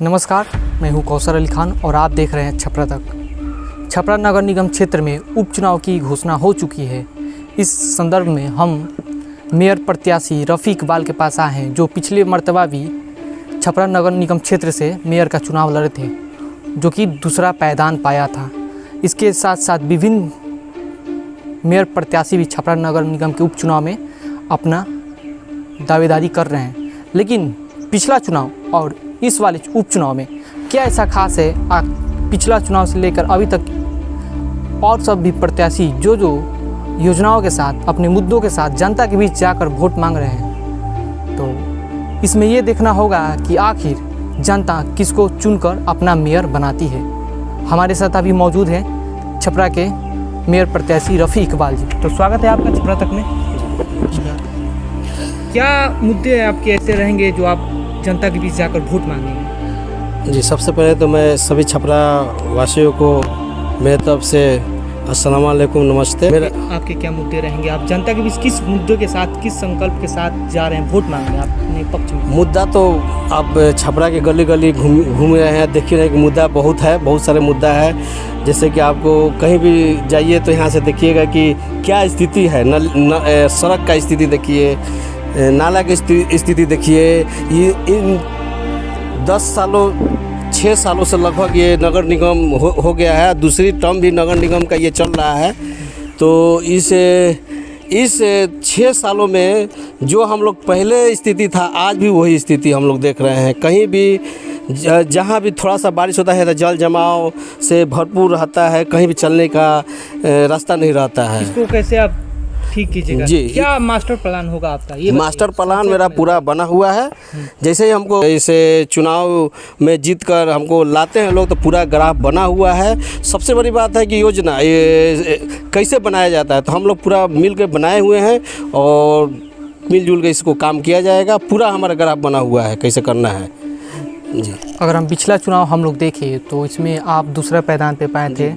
नमस्कार, मैं हूं कौसर अली खान और आप देख रहे हैं छपरा तक। छपरा नगर निगम क्षेत्र में उपचुनाव की घोषणा हो चुकी है। इस संदर्भ में हम मेयर प्रत्याशी रफ़ीक इकबाल के पास आए हैं, जो पिछले मर्तबा भी छपरा नगर निगम क्षेत्र से मेयर का चुनाव लड़े थे, जो कि दूसरा पायदान पाया था। इसके साथ साथ विभिन्न मेयर प्रत्याशी भी छपरा नगर निगम के उपचुनाव में अपना दावेदारी कर रहे हैं। लेकिन पिछला चुनाव और इस वाले उपचुनाव में क्या ऐसा खास है? पिछला चुनाव से लेकर अभी तक और सब भी प्रत्याशी जो योजनाओं के साथ, अपने मुद्दों के साथ जनता के बीच जाकर वोट मांग रहे हैं, तो इसमें ये देखना होगा कि आखिर जनता किसको चुनकर अपना मेयर बनाती है। हमारे साथ अभी मौजूद हैं छपरा के मेयर प्रत्याशी रफ़ीक इकबाल जी। तो स्वागत है आपका छपरा तक में। क्या मुद्दे आपके ऐसे रहेंगे जो आप जनता के बीच जाकर वोट मांगेंगे? जी, सबसे पहले तो मैं सभी छपरा वासियों को मेरे तरफ से अस्सलाम वालेकुम, नमस्ते। आपके क्या मुद्दे रहेंगे? आप जनता के बीच किस मुद्दों के साथ, किस संकल्प के साथ जा रहे हैं वोट मांगने अपने पक्ष में? मुद्दा तो आप छपरा के गली गली घूम रहे हैं, देखिए रहे कि मुद्दा बहुत है, बहुत सारे मुद्दा है। जैसे कि आपको कहीं भी जाइए तो यहाँ से देखिएगा कि क्या स्थिति है। सड़क का स्थिति देखिए, नाला की स्थिति देखिए। ये इन 6 सालों से लगभग ये नगर निगम हो गया है। दूसरी टर्म भी नगर निगम का ये चल रहा है। तो इस 6 सालों में जो हम लोग पहले स्थिति था, आज भी वही स्थिति हम लोग देख रहे हैं। कहीं भी जहाँ भी थोड़ा सा बारिश होता है तो जल जमाव से भरपूर रहता है, कहीं भी चलने का रास्ता नहीं रहता है। इसको कैसे आप ठीक कीजिएगा? जी, क्या मास्टर प्लान होगा आपका? ये मास्टर प्लान मेरा पूरा बना हुआ है। जैसे ही हमको इसे चुनाव में जीत कर हमको लाते हैं लोग, तो पूरा ग्राफ बना हुआ है। सबसे बड़ी बात है कि योजना ये कैसे बनाया जाता है, तो हम लोग पूरा मिल के बनाए हुए हैं और मिलजुल के इसको काम किया जाएगा। पूरा हमारा ग्राफ बना हुआ है कैसे करना है जी। अगर हम पिछला चुनाव हम लोग देखें तो इसमें आप दूसरा पायदान पे पाए थे,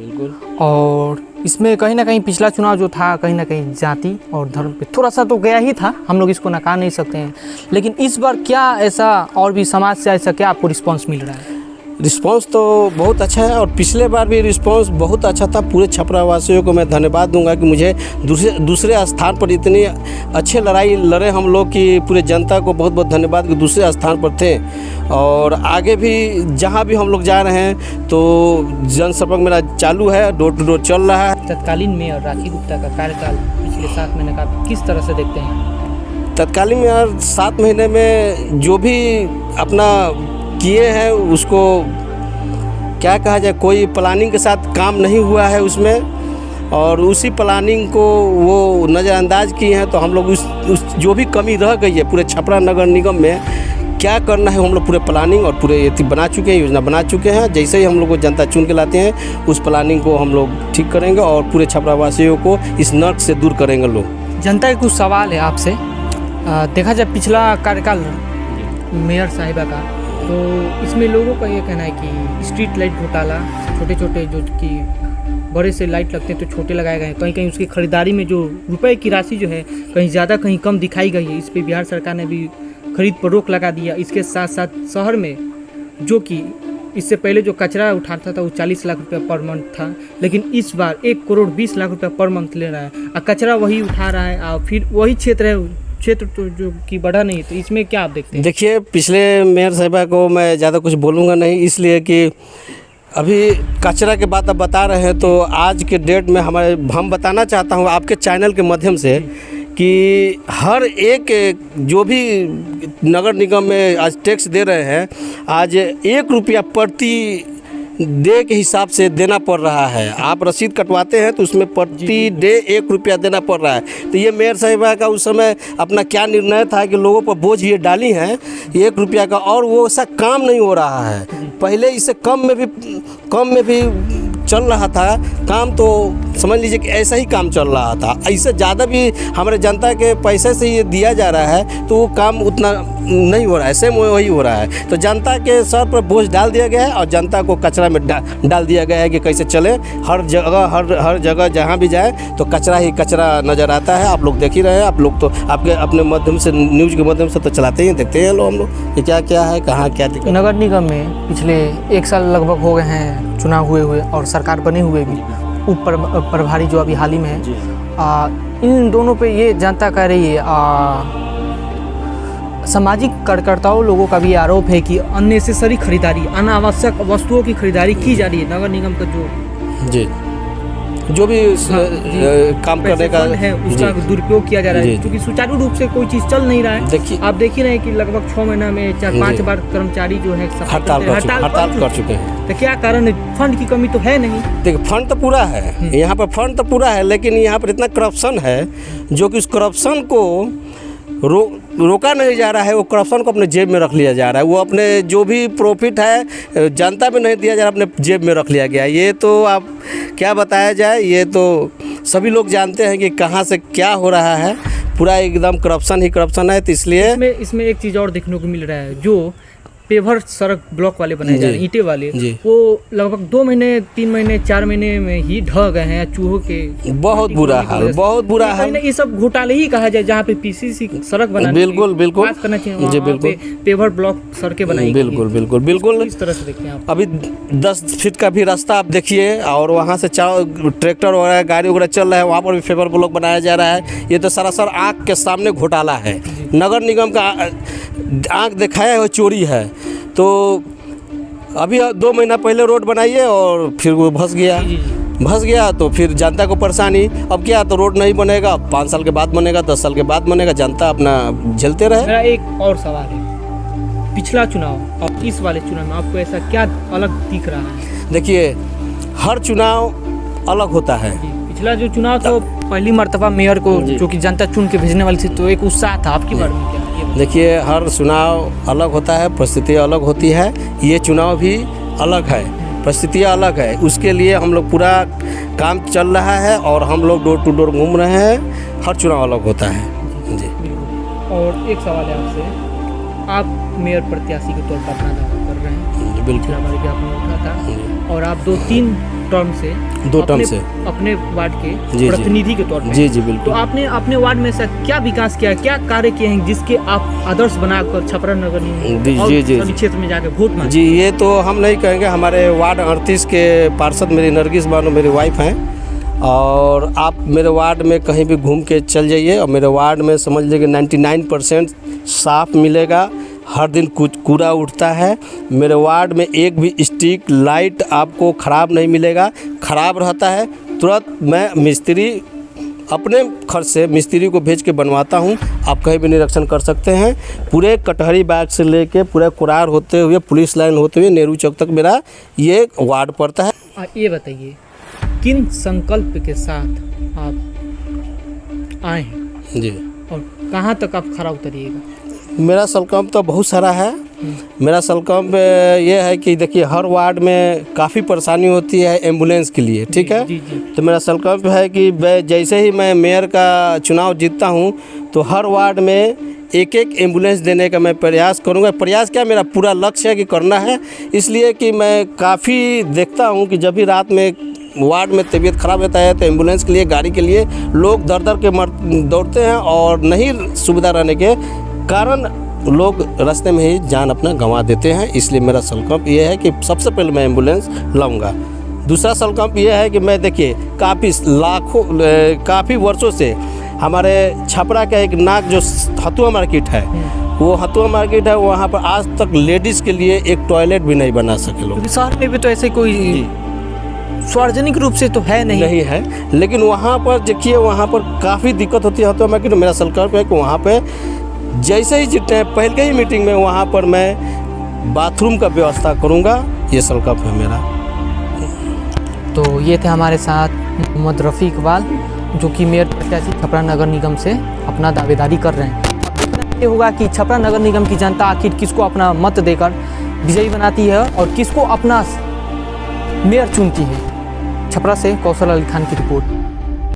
और इसमें कहीं ना कहीं पिछला चुनाव जो था कहीं ना कहीं जाति और धर्म पे थोड़ा सा तो गया ही था, हम लोग इसको नकार नहीं सकते हैं। लेकिन इस बार क्या ऐसा और भी समाज से ऐसा क्या आपको रिस्पांस मिल रहा है? रिस्पांस तो बहुत अच्छा है, और पिछले बार भी रिस्पांस बहुत अच्छा था। पूरे छपरा वासियों को मैं धन्यवाद दूंगा कि मुझे दूसरे स्थान पर इतनी अच्छे लड़ाई लड़े हम लोग की। पूरे जनता को बहुत बहुत धन्यवाद कि दूसरे स्थान पर थे। और आगे भी जहां भी हम लोग जा रहे हैं तो जनसंपर्क मेरा चालू है, डोर टू डोर चल रहा है। तत्कालीन मेयर राखी गुप्ता का कार्यकाल पिछले 7 महीने का किस तरह से देखते हैं? तत्कालीन मेयर 7 महीने में जो भी अपना किए हैं उसको क्या कहा जाए, कोई प्लानिंग के साथ काम नहीं हुआ है उसमें, और उसी प्लानिंग को वो नज़रअंदाज किए हैं। तो हम लोग उस जो भी कमी रह गई है पूरे छपरा नगर निगम में क्या करना है, हम लोग पूरे प्लानिंग और पूरे ये बना चुके हैं, योजना बना चुके हैं। जैसे ही हम लोग को जनता चुन के लाते हैं, उस प्लानिंग को हम लोग ठीक करेंगे और पूरे छपरा वासियों को इस नर्क से दूर करेंगे लोग। जनता के कुछ सवाल है आपसे। देखा जाए पिछला कार्यकाल मेयर साहिबा का, तो इसमें लोगों का ये कहना है कि स्ट्रीट लाइट घोटाला, छोटे छोटे जो कि बड़े से लाइट लगते हैं तो छोटे लगाए गए हैं, कहीं कहीं उसकी खरीदारी में जो रुपए की राशि जो है कहीं ज़्यादा कहीं कम दिखाई गई है। इस पर बिहार सरकार ने भी खरीद पर रोक लगा दिया। इसके साथ साथ शहर में जो कि इससे पहले जो कचरा उठाता था वो 40 लाख रुपया पर मंथ था, लेकिन इस बार 1 करोड़ 20 लाख रुपया पर मंथ ले रहा है, और कचरा वही उठा रहा है, और फिर वही क्षेत्र तो जो कि बढ़ा नहीं। तो इसमें क्या आप देखते हैं? देखिए, पिछले मेयर साहिबा को मैं ज़्यादा कुछ बोलूँगा नहीं, इसलिए कि अभी कचरा के बात आप बता रहे हैं। तो आज के डेट में हम बताना चाहता हूँ आपके चैनल के माध्यम से कि हर एक जो भी नगर निगम में आज टैक्स दे रहे हैं, आज 1 रुपया प्रति डे के हिसाब से देना पड़ रहा है। आप रसीद कटवाते हैं तो उसमें प्रति डे 1 रुपया देना पड़ रहा है। तो ये मेयर साहिबा का उस समय अपना क्या निर्णय था कि लोगों पर बोझ ये डाली हैं 1 रुपया का, और वो ऐसा काम नहीं हो रहा है। पहले इससे कम में भी चल रहा था काम, तो समझ लीजिए कि ऐसा ही काम चल रहा था। इससे ज़्यादा भी हमारे जनता के पैसे से ये दिया जा रहा है तो वो काम उतना नहीं हो रहा है, सेम वही हो रहा है। तो जनता के सर पर बोझ डाल दिया गया है और जनता को कचरा में डाल दिया गया है कि कैसे चले। हर जगह जहाँ भी जाए तो कचरा ही कचरा नज़र आता है। आप लोग देख ही रहे हैं, आप लोग तो आपके अपने माध्यम से, न्यूज़ के माध्यम से तो चलाते ही देखते हैं हम लोग कि क्या क्या है, कहाँ क्या दिक्कत। नगर निगम में पिछले 1 साल लगभग हो गए हैं चुनाव हुए और सरकार बने हुए भी, उप प्रभारी जो अभी हाल ही में है, इन दोनों पे ये जनता कह रही है, सामाजिक कार्यकर्ताओं लोगों का भी आरोप है कि अननेसेसरी खरीदारी, अनावश्यक वस्तुओं की खरीदारी की जा रही है। नगर निगम का जो भी काम करने का है उसका दुरुपयोग किया जा रहा है, क्योंकि सुचारू रूप से कोई चीज़ चल नहीं रहा है। देखिए, आप देख ही रहे हैं कि लगभग 6 महीना में 4-5 बार कर्मचारी जो है हड़ताल कर चुके हैं। तो क्या कारण है? फंड की कमी तो है नहीं। देखिए, फंड तो पूरा है, यहाँ पर फंड तो पूरा है, लेकिन यहाँ पर इतना करप्शन है जो कि उस करप्शन को रोका नहीं जा रहा है। वो करप्शन को अपने जेब में रख लिया जा रहा है। वो अपने जो भी प्रॉफिट है जनता में नहीं दिया जा रहा, अपने जेब में रख लिया गया। ये तो आप क्या बताया जाए, ये तो सभी लोग जानते हैं कि कहाँ से क्या हो रहा है। पूरा एकदम करप्शन ही करप्शन है। तो इसलिए इसमें एक चीज़ और देखने को मिल रहा है, जो पेवर सड़क ब्लॉक वाले बनाए जा रहे हैं, ईंटे वाले, वो लगभग 2 महीने 3 महीने 4 महीने में ही ढह गए हैं चूहों के। बहुत बुरा हाल। ये सब घोटाले ही कहा जाए, जहाँ पे पीसीसी सड़क बनाने बिल्कुल करना चाहिए जी, बिल्कुल पेवर ब्लॉक सड़कें बनाई। बिल्कुल इस तरह से देखते हैं आप। अभी 10 फीट का भी रास्ता आप देखिए, और वहाँ से ट्रैक्टर वगैरह गाड़ी वगैरह चल रहा है, वहाँ पर भी पेवर ब्लॉक बनाया जा रहा है। ये तो सरासर आँख के सामने घोटाला है। नगर निगम का आँख दिखाया है चोरी है। तो अभी 2 महीना पहले रोड बनाइए और फिर वो धंस गया तो फिर जनता को परेशानी। अब क्या, तो रोड नहीं बनेगा, 5 साल के बाद बनेगा, 10 साल के बाद बनेगा, जनता अपना झेलते रहे। मेरा एक और सवाल है, पिछला चुनाव और इस वाले चुनाव में आपको ऐसा क्या अलग दिख रहा है? देखिए, हर चुनाव अलग होता है। पिछला जो चुनाव था, पहली मर्तबा मेयर को जो कि जनता चुन के भेजने वाली थी, तो एक उत्साह था। आपकी बार में क्या? देखिए, हर चुनाव अलग होता है, परिस्थितियाँ अलग होती है। ये चुनाव भी अलग है, परिस्थितियाँ अलग है। उसके लिए हम लोग पूरा काम चल रहा है और हम लोग डोर टू डोर घूम रहे हैं। हर चुनाव अलग होता है जी। और एक सवाल है आपसे, आप मेयर प्रत्याशी के तौर पर अपना दावा कर रहे हैं। बिल्कुल, आपने उठा था और आप 2-3 टर्म से अपने वार्ड के प्रतिनिधि के तौर पर। जी बिल्कुल। तो आपने अपने वार्ड में से क्या विकास किया, क्या कार्य किए हैं जिसके आप आदर्श बनाकर छपरा नगर निगम क्षेत्र में जाकर वोट मांगे? जी, ये तो हम नहीं कहेंगे। हमारे वार्ड 38 के पार्षद मेरी नरगिस बानो मेरी वाइफ हैं, और आप मेरे वार्ड में कहीं भी घूम के चल जाइए और मेरे वार्ड में समझ लीजिए 99% साफ मिलेगा। हर दिन कुछ कूड़ा उठता है। मेरे वार्ड में एक भी स्ट्रीट लाइट आपको ख़राब नहीं मिलेगा। ख़राब रहता है तुरंत मैं मिस्त्री अपने खर्च से मिस्त्री को भेज के बनवाता हूं। आप कहीं भी निरीक्षण कर सकते हैं। पूरे कटहरी बाग से लेके पूरे कुरार होते हुए पुलिस लाइन होते हुए नेहरू चौक तक मेरा ये वार्ड पड़ता है। ये बताइए, किन संकल्प के साथ आप आए हैं जी, और कहाँ तक आप खरा उतरिएगा? मेरा संकल्प तो बहुत सारा है। मेरा संकल्प ये है कि देखिए, हर वार्ड में काफ़ी परेशानी होती है एम्बुलेंस के लिए, ठीक है। तो मेरा संकल्प है कि जैसे ही मैं मेयर का चुनाव जीतता हूँ तो हर वार्ड में एक एम्बुलेंस देने का मैं प्रयास करूँगा। प्रयास क्या, मेरा पूरा लक्ष्य है कि करना है। इसलिए कि मैं काफ़ी देखता हूँ कि जब भी रात में वार्ड में तबीयत ख़राब रहता है तो एम्बुलेंस के लिए, गाड़ी के लिए लोग दर के दौड़ते हैं, और नहीं सुविधा रहने के कारण लोग रास्ते में ही जान अपना गंवा देते हैं। इसलिए मेरा संकल्प ये है कि सबसे पहले मैं एम्बुलेंस लाऊंगा। दूसरा संकल्प ये है कि मैं देखिए काफ़ी वर्षों से हमारे छपरा का एक नाक जो हथुआ मार्केट है, वो हथुआ मार्केट है, वहाँ पर आज तक लेडीज़ के लिए एक टॉयलेट भी नहीं बना सके लोग। शहर में भी तो ऐसे कोई सार्वजनिक रूप से तो है नहीं है, लेकिन वहाँ पर देखिए, वहाँ पर काफ़ी दिक्कत होती है हथुआ मार्केट। मेरा संकल्प है कि वहाँ पे जैसे ही जितने पहले ही मीटिंग में वहाँ पर मैं बाथरूम का व्यवस्था करूँगा। ये संकल्प है मेरा। तो ये थे हमारे साथ मोहम्मद रफ़ी इकबाल, जो कि मेयर प्रत्याशी छपरा नगर निगम से अपना दावेदारी कर रहे हैं। ये होगा कि छपरा नगर निगम की जनता आखिर किसको अपना मत देकर विजयी बनाती है और किसको अपना मेयर चुनती है। छपरा से कौशल अली खान की रिपोर्ट।